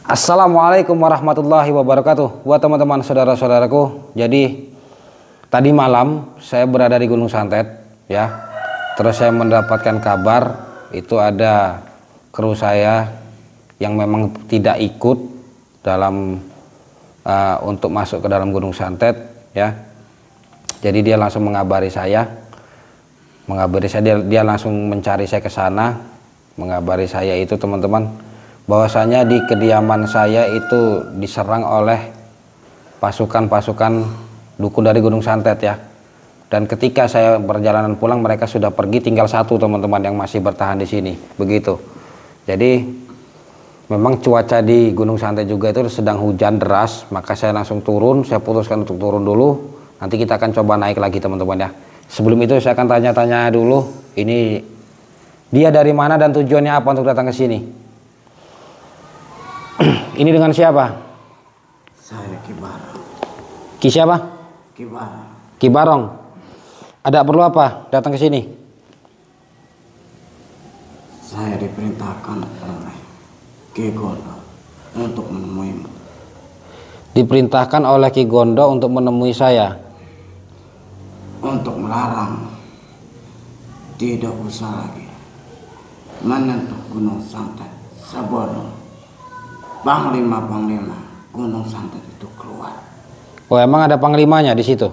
Assalamualaikum warahmatullahi wabarakatuh. Buat teman-teman saudara-saudaraku, jadi tadi malam saya berada di Gunung Santet ya. Terus saya mendapatkan kabar itu ada kru saya yang memang tidak ikut dalam untuk masuk ke dalam Gunung Santet ya. Jadi dia langsung mengabari saya. Dia langsung mencari saya ke sana, mengabari saya itu teman-teman bahwasanya di kediaman saya itu diserang oleh pasukan-pasukan dukun dari Gunung Santet ya. Dan ketika saya perjalanan pulang mereka sudah pergi, tinggal satu teman-teman yang masih bertahan di sini. Begitu. Jadi memang cuaca di Gunung Santet juga itu sedang hujan deras, maka saya langsung turun, saya putuskan untuk turun dulu. Nanti kita akan coba naik lagi teman-teman ya. Sebelum itu saya akan tanya-tanya dulu, ini dia dari mana dan tujuannya apa untuk datang ke sini? Ini dengan siapa? Saya Ki Barong. Ki siapa? Ki Barong. Ki Barong. Ada perlu apa datang ke sini? Saya diperintahkan oleh Ki Gondo untuk menemuimu. Diperintahkan oleh Ki Gondo untuk menemui saya. Untuk melarang tidak usah lagi menyentuh Gunung Santet sebelum Panglima Gunung Santet itu keluar. Oh, emang ada panglimanya di situ?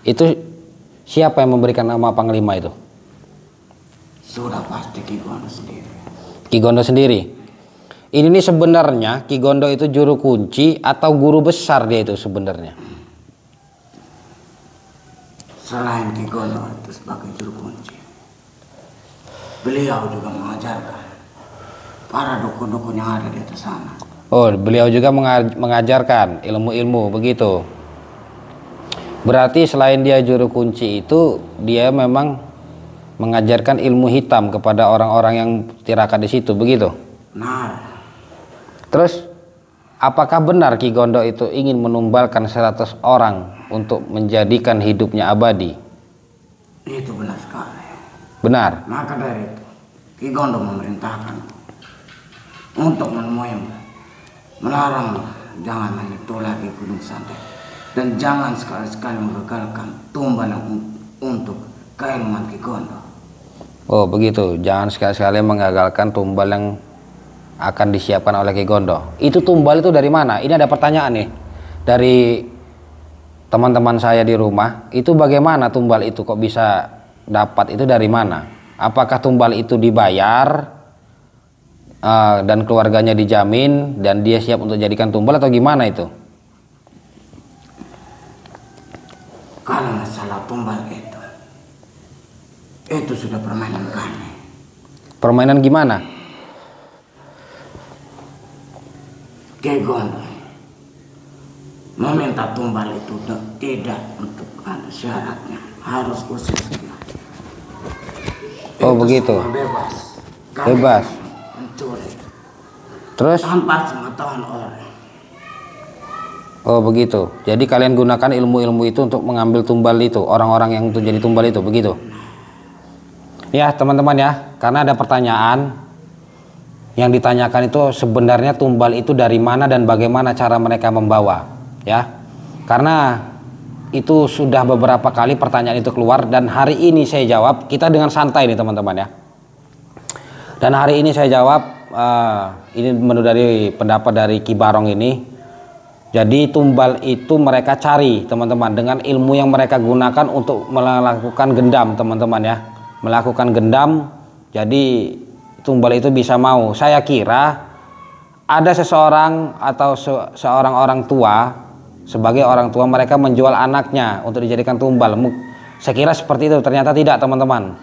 Itu siapa yang memberikan nama panglima itu? Sudah pasti Ki Gondo sendiri. Ki Gondo sendiri. Ini nih sebenarnya Ki Gondo itu juru kunci atau guru besar dia itu sebenarnya? Selain Ki Gondo itu sebagai juru kunci, beliau juga mengajarkan para dukun-dukun yang ada di atas sana. Oh, beliau juga mengajarkan ilmu-ilmu begitu. Berarti selain dia juru kunci itu, dia memang mengajarkan ilmu hitam kepada orang-orang yang tirakat di situ, begitu. Nah, terus apakah benar Ki Gondo itu ingin menumbalkan 100 orang untuk menjadikan hidupnya abadi? itu benar sekali. Benar. Maka dari itu, Ki Gondo memerintahkan untuk menemuimu, melarang jangan menyentuh lagi Gunung Santet, dan jangan sekali-sekali menggagalkan tumbal yang untuk keilmuan Ki Gondo. Oh begitu, jangan sekali-sekali mengagalkan tumbal yang akan disiapkan oleh Ki Gondo. Itu tumbal itu dari mana? Ini ada pertanyaan nih dari teman-teman saya di rumah. Itu bagaimana tumbal itu kok bisa dapat, itu dari mana? Apakah tumbal itu dibayar dan keluarganya dijamin dan dia siap untuk jadikan tumbal atau gimana itu? Kalau masalah tumbal itu sudah permainan kami. Permainan gimana? Ki Gondo meminta tumbal itu tidak untuk ada syaratnya, harus usia sekian. Oh begitu. Bebas. Bebas. Mencuri. Terus? Tanpa pengetahuan orang. Oh begitu. Jadi kalian gunakan ilmu-ilmu itu untuk mengambil tumbal itu, orang-orang yang untuk jadi tumbal itu, begitu? Ya teman-teman ya, karena ada pertanyaan yang ditanyakan itu sebenarnya tumbal itu dari mana dan bagaimana cara mereka membawa, ya. Karena itu sudah beberapa kali pertanyaan itu keluar dan hari ini saya jawab, kita dengan santai nih teman-teman ya. Dan hari ini saya jawab, ini menurut dari pendapat dari Ki Barong ini. Jadi tumbal itu mereka cari teman-teman dengan ilmu yang mereka gunakan untuk melakukan gendam teman-teman ya. Melakukan gendam, jadi tumbal itu bisa mau. Saya kira ada seseorang atau seorang orang tua, sebagai orang tua mereka menjual anaknya untuk dijadikan tumbal. Saya kira seperti itu, ternyata tidak teman-teman.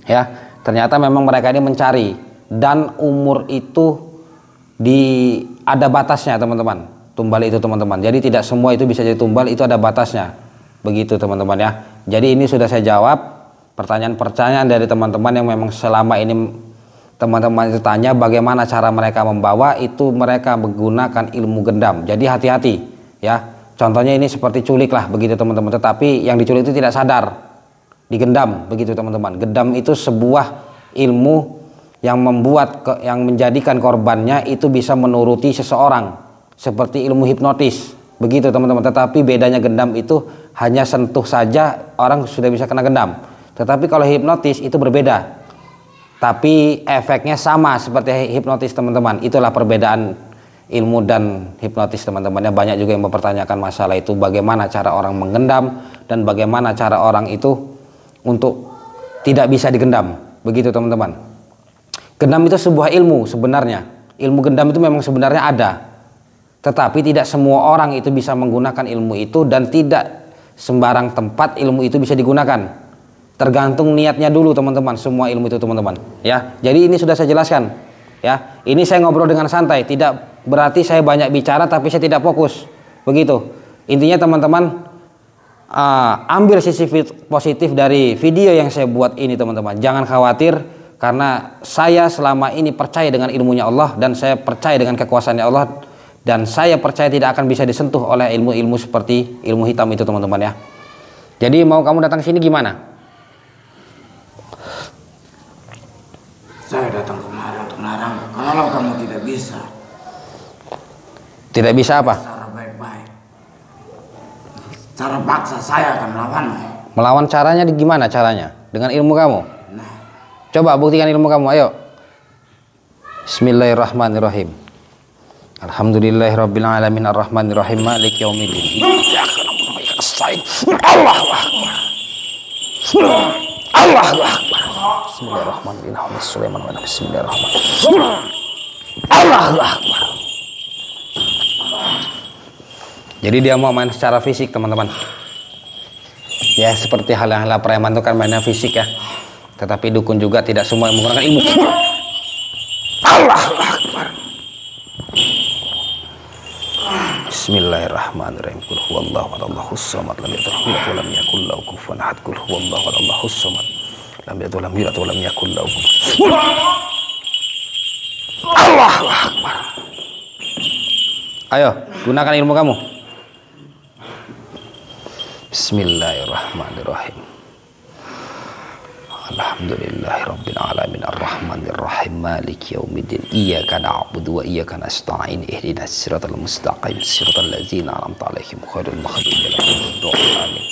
Ya, ternyata memang mereka ini mencari dan umur itu ada batasnya teman-teman. Tumbal itu teman-teman. Jadi tidak semua itu bisa jadi tumbal, itu ada batasnya. Begitu teman-teman ya. Jadi ini sudah saya jawab pertanyaan-pertanyaan dari teman-teman yang memang selama ini teman-teman itu tanya bagaimana cara mereka membawa, itu mereka menggunakan ilmu gendam. Jadi hati-hati ya. Contohnya ini seperti culik lah begitu teman-teman. Tetapi yang diculik itu tidak sadar, digendam begitu teman-teman. Gendam itu sebuah ilmu yang menjadikan korbannya itu bisa menuruti seseorang, seperti ilmu hipnotis, begitu teman-teman. Tetapi bedanya gendam itu hanya sentuh saja orang sudah bisa kena gendam. Tetapi kalau hipnotis itu berbeda, tapi efeknya sama seperti hipnotis teman-teman. Itulah perbedaan ilmu dan hipnotis teman-temannya. Banyak juga yang mempertanyakan masalah itu, bagaimana cara orang menggendam dan bagaimana cara orang itu untuk tidak bisa digendam, begitu teman-teman. Gendam itu sebuah ilmu sebenarnya. Ilmu gendam itu memang sebenarnya ada, tetapi tidak semua orang itu bisa menggunakan ilmu itu, dan tidak sembarang tempat ilmu itu bisa digunakan. Tergantung niatnya dulu teman-teman, semua ilmu itu teman-teman ya. Jadi ini sudah saya jelaskan ya. Ini saya ngobrol dengan santai, tidak berarti saya banyak bicara tapi saya tidak fokus, begitu. Intinya teman-teman, ambil sisi positif dari video yang saya buat ini teman-teman. Jangan khawatir, karena saya selama ini percaya dengan ilmunya Allah, dan saya percaya dengan kekuasaannya Allah, dan saya percaya tidak akan bisa disentuh oleh ilmu-ilmu seperti ilmu hitam itu teman-teman ya. Jadi mau kamu datang sini gimana? Saya datang kemari untuk melarang. Kalau kamu tidak bisa. Tidak bisa apa? Cara baik-baik. Cara paksa saya akan melawanmu. Melawan caranya gimana caranya? Dengan ilmu kamu? Nah. Coba buktikan ilmu kamu, ayo. Bismillahirrahmanirrahim. Alhamdulillahirabbil alamin arrahmanirrahim maliki yaumiddin. Allahu akbar. Allahu akbar. Bismillahirrahmanirrahim. Sulaiman wa bismillahirrahmanirrahim. Allahu akbar. Jadi dia mau main secara fisik teman-teman. Ya seperti hal-hal preman itu kan mainnya fisik ya. Tetapi dukun juga tidak semua menggunakan ilmu. Allahu akbar. Bismillahirrahmanirrahim. Qul huwallahu ahad, Allahus samad, lam yalid wa lam yakul lahu kufuwan ahad. Qul huwallahu ahad, Allahus samad, lam yalid wa lam yakul lahu kufuwan ahad. Allahu akbar. Ayo, gunakan ilmu kamu. Bismillahirrahmanirrahim. Alhamdulillahirabbil alamin arrahmanirrahim maliki yaumiddin iyyaka na'budu wa iyyaka nasta'in ihdinas siratal mustaqim siratal ladzina an'amta 'alaihim ghairil maghdubi 'alaihim waladdallin.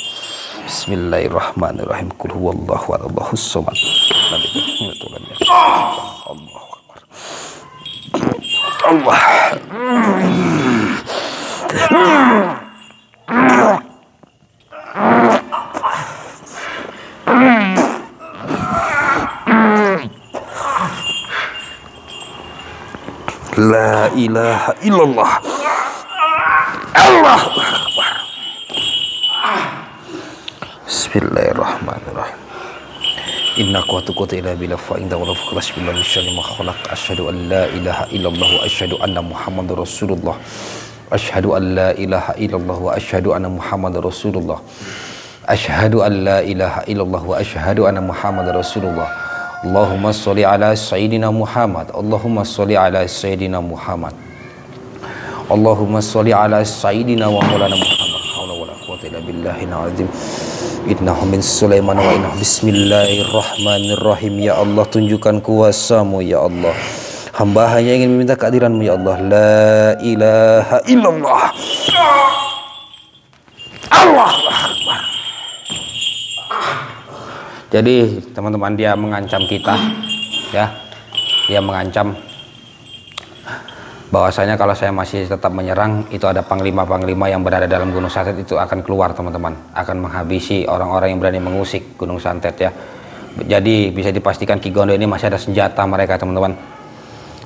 Bismillahirrahmanirrahim. Qul huwallahu ahad, Allahus samad, lam yalid wa lam yakul Allahu akbar. Allah. La ilaha illallah. Allahu akbar. Bismillahirrahmanirrahim. Inna quwwata illa billah fa inna wala fuqras billahi min syarri ma khalaq. Asyhadu an la ilaha illallah wa asyhadu anna Muhammadar Rasulullah. Asyhadu an la ilaha illallah wa asyhadu anna Muhammadar Rasulullah. Asyhadu an la ilaha illallah wa asyhadu anna Muhammadar Rasulullah. Allahumma sholli ala sayyidina Muhammad. Allahumma sholli ala sayyidina Muhammad. Allahumma sholli ala sayyidina wa maulana Muhammad. Haula wala quwwata illa billahil azim. Innahu min Sulaiman wa innahu bismillahirrahmanirrahim. Ya Allah, tunjukkan kuasa-Mu ya Allah. Hamba hanya ingin meminta kehadiran-Mu ya Allah. La ilaha illallah. Allahu akbar. Jadi teman-teman, dia mengancam kita ya. Dia mengancam bahwasanya kalau saya masih tetap menyerang, itu ada panglima-panglima yang berada dalam Gunung Santet itu akan keluar teman-teman, akan menghabisi orang-orang yang berani mengusik Gunung Santet ya. Jadi bisa dipastikan Ki Gondo ini masih ada senjata mereka teman-teman.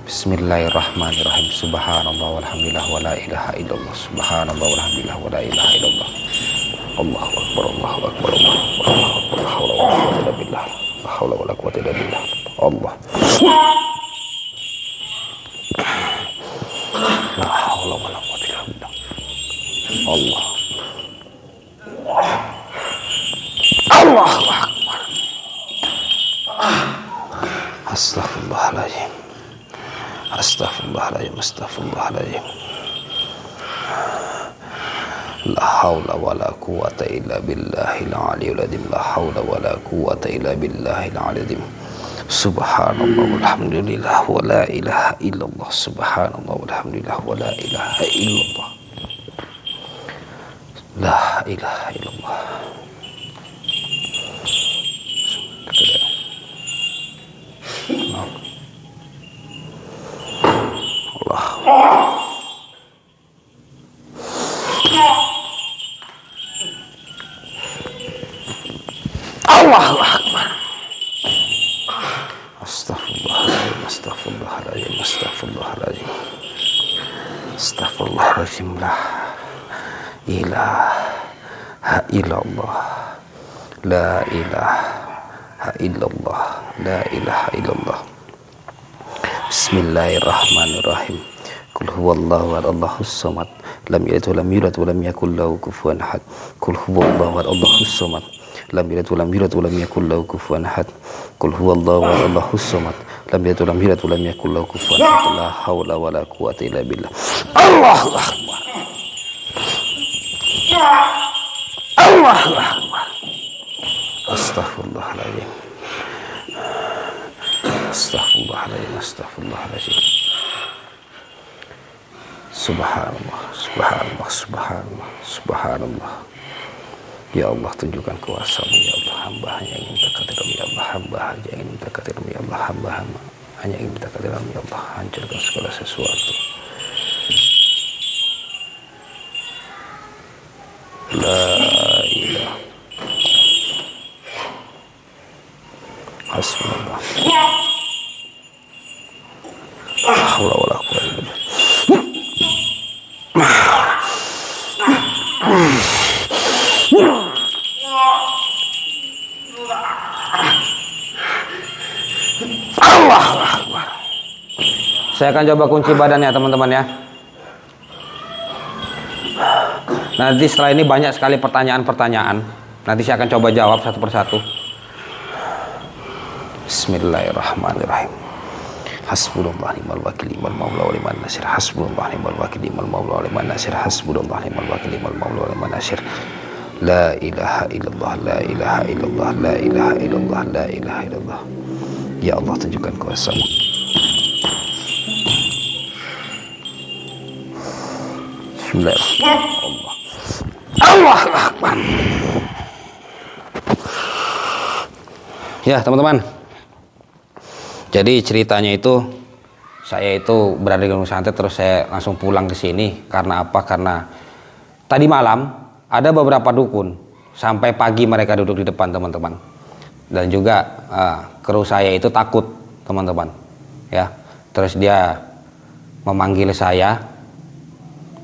Bismillahirrahmanirrahim. Subhanallah walhamdulillah wala ilaha illallah. Subhanallah walhamdulillah wala ilaha illallah. Allahu akbar, Allahu akbar, Allahu akbar, la haula wala quwwata illa billah, la haula wala quwwata illa billah. Allah. La haula wala quwwata illa billah. Allah. Allahu akbar. Astaghfirullahaladzim. Astaghfirullahaladzim. Astaghfirullahaladzim. La haula wala quwwata illa billahil aliyil azim. La haula wala quwwata illa billahil aliyil azim. Subhanallah walhamdulillah wa la ilaha illallah. Subhanallah walhamdulillah wa la ilaha illallah. La ilaha illallah. Allah. Allahu Akbar. Astaghfirullahaladzim, astaghfirullahaladzim, astaghfirullahaladzim, astaghfirullahaladzim. La ilaha illallah, la ilaha illallah, la ilaha illallah. Bismillahirrahmanirrahim. Qul huwallahu ahad, Allahus samad, lam yalid wa lam yulad wa lam yakul lahu kufuwan ahad. Qul huwallahu ahad, Allahus samad, lam yalid wa lam yulad wa lam yakul lahu kufuwan ahad. Qul huwallahu ahad, Allahus samad, lam yalid wa lam yulad wa lam yakul lahu kufuwan ahad. La haula wala quwwata illa billah. Allahu akbar. Allahu akbar. Astaghfirullahaladzim. Astaghfirullahaladzim, astaghfirullahaladzim. Subhanallah, subhanallah, subhanallah, subhanallah. Ya Allah, tunjukkan kuasa-Mu ya Allah. Hamba hanya ingin minta kehadiran-Mu ya Allah. Hamba hanya ingin minta kehadiran-Mu ya Allah. Hamba hanya ingin minta kehadiran-Mu ya Allah. Hancurkan segala sesuatu. La ilaha. Hasbunallah. La haula wala quwwata illa billah. Allahu Akbar. Saya akan coba kunci badannya teman-teman ya. Nanti setelah ini banyak sekali pertanyaan-pertanyaan. Nanti saya akan coba jawab satu persatu. Bismillahirrahmanirrahim. Hasbunallah ni'mal wakil, ni'mal maula wa ni'man nasir. Hasbunallah ni'mal wakil, ni'mal maula wa ni'man nasir. Hasbunallah ni'mal wakil, ni'mal maula wa ni'man nasir. La ilaha illallah, la ilaha illallah, la ilaha illallah, la ilaha illallah. Ya Allah, tunjukkan kuasa-Mu. Bismillahirrahmanirrahim. Allahu Akbar. Ya teman-teman, jadi ceritanya itu saya itu berada di Gunung Santet, terus saya langsung pulang ke sini. Karena apa? Karena tadi malam ada beberapa dukun sampai pagi mereka duduk di depan teman-teman, dan juga kru saya itu takut teman-teman ya. Terus dia memanggil saya,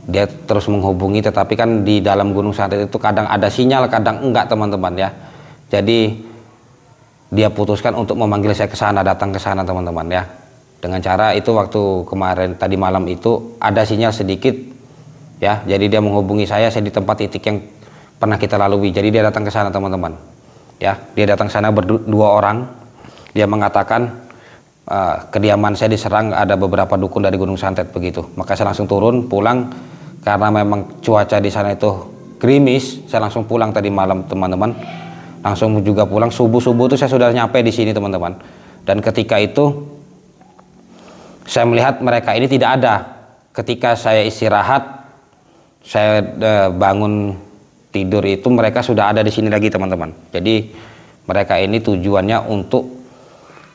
dia terus menghubungi, tetapi kan di dalam Gunung Santet itu kadang ada sinyal, kadang enggak teman-teman ya. Jadi dia putuskan untuk memanggil saya ke sana, datang ke sana teman-teman ya. Dengan cara itu waktu kemarin tadi malam itu ada sinyal sedikit ya. Jadi dia menghubungi saya di tempat titik yang pernah kita lalui. Jadi dia datang ke sana teman-teman ya. Dia datang ke sana berdua orang. Dia mengatakan kediaman saya diserang, ada beberapa dukun dari Gunung Santet begitu. Maka saya langsung turun pulang karena memang cuaca di sana itu gerimis. Saya langsung pulang tadi malam teman-teman. Langsung juga pulang subuh-subuh itu saya sudah nyampe di sini teman-teman. Dan ketika itu saya melihat mereka ini tidak ada. Ketika saya istirahat, saya bangun tidur itu mereka sudah ada di sini lagi teman-teman. Jadi mereka ini tujuannya untuk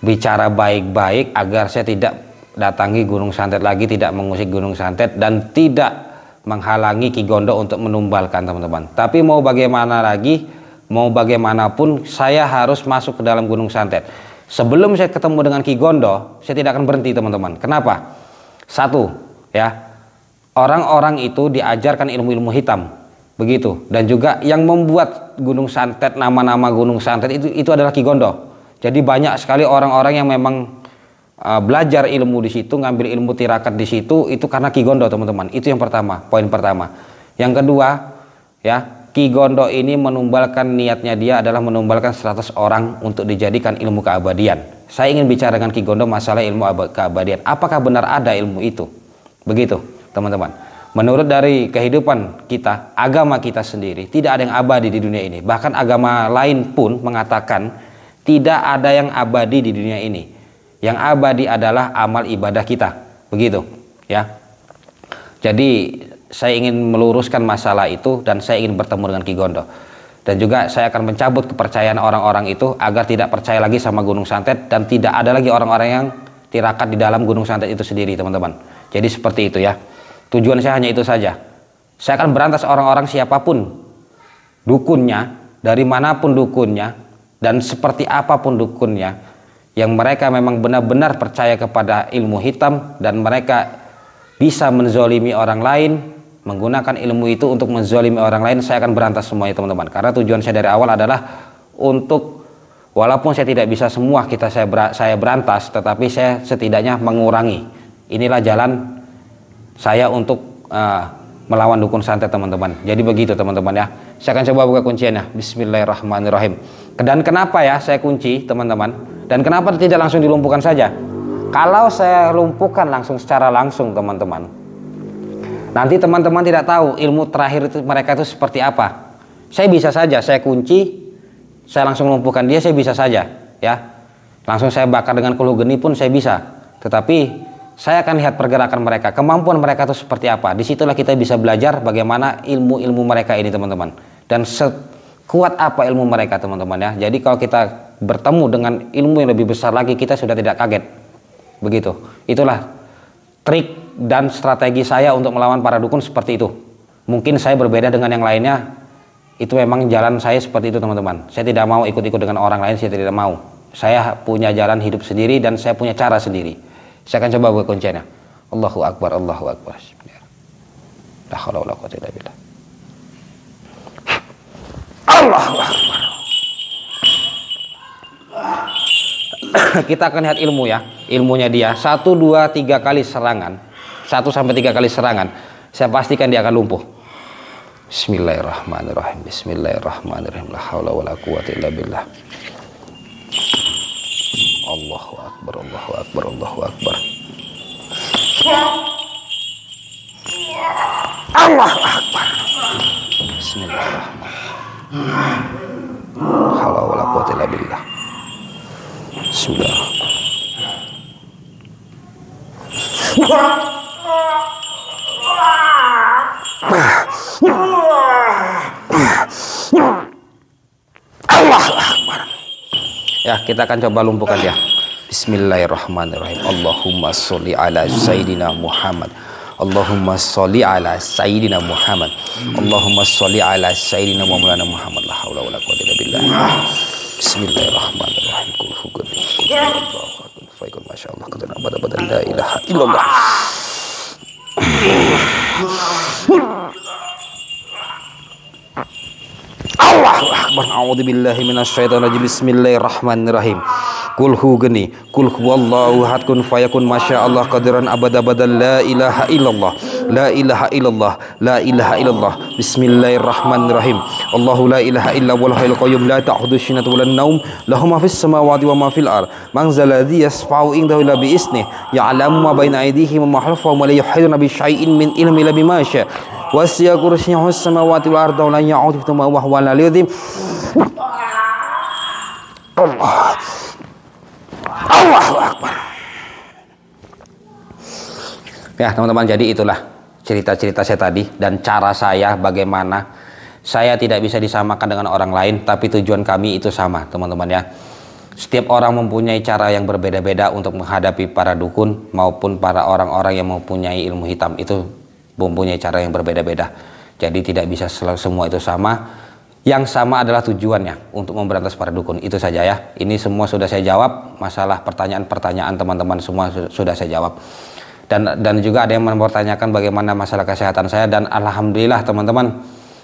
bicara baik-baik agar saya tidak datangi Gunung Santet lagi, tidak mengusik Gunung Santet, dan tidak menghalangi Ki Gondo untuk menumbalkan teman-teman. Tapi mau bagaimana lagi, mau bagaimanapun saya harus masuk ke dalam Gunung Santet. Sebelum saya ketemu dengan Ki Gondo, saya tidak akan berhenti teman-teman. Kenapa? Satu ya, orang-orang itu diajarkan ilmu-ilmu hitam begitu, dan juga yang membuat Gunung Santet, nama-nama Gunung Santet itu adalah Ki Gondo. Jadi banyak sekali orang-orang yang memang belajar ilmu di situ, ngambil ilmu tirakat di situ, itu karena Ki Gondo teman-teman. Itu yang pertama, poin pertama. Yang kedua ya, Ki Gondo ini menumbalkan, niatnya dia adalah menumbalkan 100 orang untuk dijadikan ilmu keabadian. Saya ingin bicara dengan Ki Gondo masalah ilmu keabadian. Apakah benar ada ilmu itu? Begitu teman-teman. Menurut dari kehidupan kita, agama kita sendiri, tidak ada yang abadi di dunia ini. Bahkan agama lain pun mengatakan Tidak ada yang abadi di dunia ini. Yang abadi adalah amal ibadah kita. Begitu, ya. Jadi saya ingin meluruskan masalah itu dan saya ingin bertemu dengan Ki Gondo. Dan juga saya akan mencabut kepercayaan orang-orang itu agar tidak percaya lagi sama Gunung Santet dan tidak ada lagi orang-orang yang tirakat di dalam Gunung Santet itu sendiri, teman-teman. Jadi seperti itu ya. Tujuan saya hanya itu saja. Saya akan berantas orang-orang siapapun dukunnya, dari manapun dukunnya, dan seperti apapun dukunnya, yang mereka memang benar-benar percaya kepada ilmu hitam dan mereka bisa menzolimi orang lain, menggunakan ilmu itu untuk menzolimi orang lain, saya akan berantas semuanya, teman-teman. Karena tujuan saya dari awal adalah untuk, walaupun saya tidak bisa semua saya berantas, tetapi saya setidaknya mengurangi. Inilah jalan saya untuk melawan dukun santet, teman-teman. Jadi begitu, teman-teman ya. Saya akan coba buka kunciannya. Bismillahirrahmanirrahim. Dan kenapa ya saya kunci, teman-teman? Dan kenapa tidak langsung dilumpuhkan saja? Kalau saya lumpuhkan secara langsung, teman-teman, nanti teman-teman tidak tahu ilmu terakhir itu mereka itu seperti apa. Saya bisa saja saya kunci, saya langsung lumpuhkan dia, saya bisa saja ya. Langsung saya bakar dengan kuluh geni pun saya bisa. Tetapi saya akan lihat pergerakan mereka, kemampuan mereka itu seperti apa. Disitulah kita bisa belajar bagaimana ilmu-ilmu mereka ini, teman-teman. Dan sekuat apa ilmu mereka, teman-teman ya. Jadi kalau kita bertemu dengan ilmu yang lebih besar lagi, kita sudah tidak kaget. Begitu. Itulah trik dan strategi saya untuk melawan para dukun seperti itu. Mungkin saya berbeda dengan yang lainnya. Itu memang jalan saya seperti itu, teman-teman. Saya tidak mau ikut-ikut dengan orang lain, saya tidak mau. Saya punya jalan hidup sendiri dan saya punya cara sendiri. Saya akan coba buka kuncinya. Allahu Akbar, Allahu Akbar. La haula wala quwwata illa billah. Allahu Akbar. Kita akan lihat ilmu ya. Ilmunya dia 1, 2, 3 kali serangan. 1 sampai 3 kali serangan. Saya pastikan dia akan lumpuh. Bismillahirrahmanirrahim. Bismillahirrahmanirrahim. La haula wala quwwata illa billah. Allahu Akbar, Allahu Akbar, Allahu Akbar. Allahu Akbar. Bismillahirrahmanirrahim. La haula wala quwwata illa billah. Bismillahirrahmanirrahim. Allahu Akbar. Ya, kita akan coba lumpuhkan dia. Bismillahirrahmanirrahim. Allahumma sholli ala Sayyidina Muhammad. Allahumma sholli ala Sayyidina Muhammad. Allahumma sholli ala Sayyidina Maulana Muhammad. La haula wala quwwata illa billah. Bismillahirrahmanirrahim. Qul huwallahu ahad. Faikun masyaallah qadana bada la ilaha illallah. Allahu Akbar. A'udzubillahi minasyaitonirrajim. Bismillahirrahmanirrahim. Qul hugni, qul huwallahu ahad, kun fayakun masyaallah qadiran abada la ilaha illallah, la ilaha illallah, la ilaha illallah. Bismillahirrahmanirrahim. Allahu la ilaha illa huwal hayyul qayyum la ta'khudhuhu sinatun wa la nawm, lahu ma fis samawati wa ma fil ard. Man zal ladzi yasfa'u indahu illa bi isnih, ya'lamu ma baina aydihim wa ma khalfahum wa la yuhituna bi syai'in min ilmi illa bima syaa. Wasi'a kursiyyuhu as-samawati wal arda wa la ya'uduhu hifdhuhuma wa huwal 'aliyyul 'azim. Allah. Allahu Akbar. Ya, teman-teman, jadi itulah cerita-cerita saya tadi dan cara saya bagaimana saya tidak bisa disamakan dengan orang lain, tapi tujuan kami itu sama, teman-teman ya. Setiap orang mempunyai cara yang berbeda-beda untuk menghadapi para dukun maupun para orang-orang yang mempunyai ilmu hitam, itu mempunyai cara yang berbeda-beda. Jadi tidak bisa selalu semua itu sama. Yang sama adalah tujuannya untuk memberantas para dukun. Itu saja ya. Ini semua sudah saya jawab. Masalah pertanyaan-pertanyaan teman-teman semua sudah saya jawab. Dan juga ada yang mempertanyakan bagaimana masalah kesehatan saya. Dan alhamdulillah teman-teman,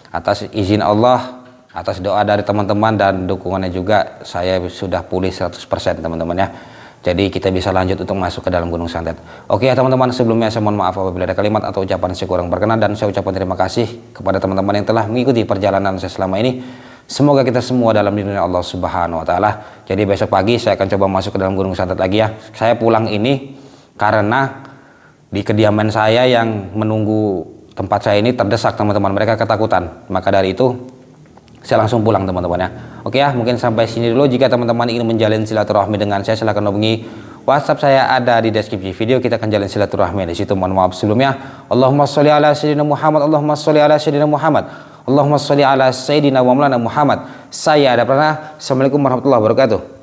atas izin Allah, atas doa dari teman-teman dan dukungannya juga, saya sudah pulih 100% teman-teman ya. Jadi kita bisa lanjut untuk masuk ke dalam Gunung Santet. Oke ya teman-teman, sebelumnya saya mohon maaf apabila ada kalimat atau ucapan saya kurang berkenan, dan saya ucapkan terima kasih kepada teman-teman yang telah mengikuti perjalanan saya selama ini. Semoga kita semua dalam lindungan Allah Subhanahu wa taala. Jadi besok pagi saya akan coba masuk ke dalam Gunung Santet lagi ya. Saya pulang ini karena di kediaman saya yang menunggu tempat saya ini terdesak teman-teman, mereka ketakutan. Maka dari itu saya langsung pulang teman-teman ya. Oke ya, mungkin sampai sini dulu. Jika teman-teman ingin menjalin silaturahmi dengan saya, silahkan hubungi WhatsApp saya, ada di deskripsi video. Kita akan jalin silaturahmi di situ. Mohon maaf sebelumnya. Allahumma sholli ala sayyidina Muhammad, Allahumma sholli ala sayyidina Muhammad, Allahumma sholli ala sayyidina wa maulana Muhammad. Saya ada pernah. Assalamualaikum warahmatullahi wabarakatuh.